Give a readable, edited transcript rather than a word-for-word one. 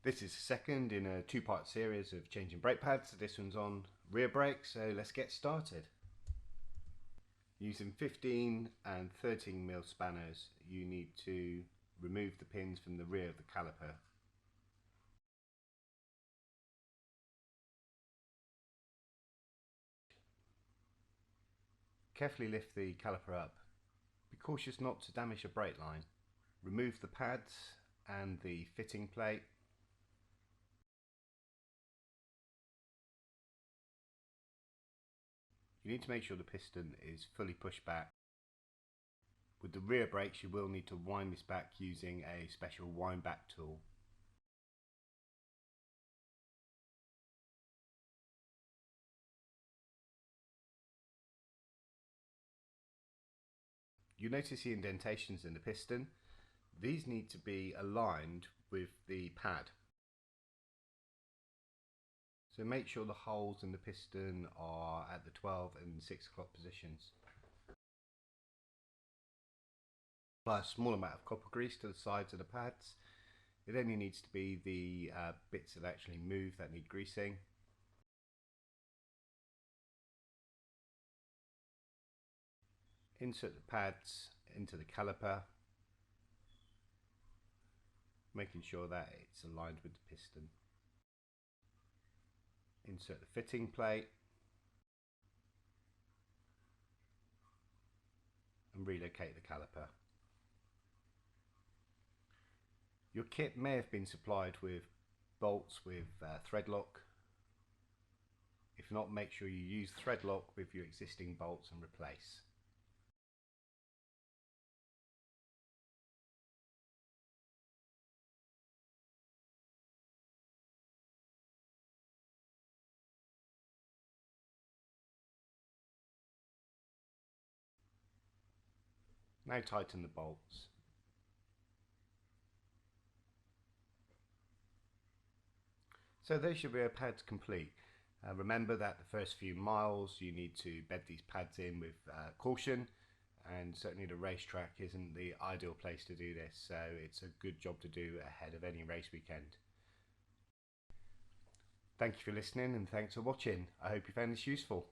This is the second in a two-part series of changing brake pads. This one's on rear brakes, so let's get started. Using 15 and 13mm spanners, you need to remove the pins from the rear of the caliper. Carefully lift the caliper up. Be cautious not to damage the brake line. Remove the pads and the fitting plate. You need to make sure the piston is fully pushed back. With the rear brakes, you will need to wind this back using a special wind back tool. You notice the indentations in the piston. These need to be aligned with the pad. So make sure the holes in the piston are at the 12 and 6 o'clock positions. Apply a small amount of copper grease to the sides of the pads. It only needs to be the bits that actually move that need greasing. Insert the pads into the caliper, making sure that it's aligned with the piston. Insert the fitting plate and relocate the caliper. Your kit may have been supplied with bolts with thread lock. If not, make sure you use thread lock with your existing bolts and replace. Now tighten the bolts. So there's your rear pads complete. Remember that the first few miles you need to bed these pads in with caution, and certainly the racetrack isn't the ideal place to do this, so it's a good job to do ahead of any race weekend. Thank you for listening and thanks for watching. I hope you found this useful.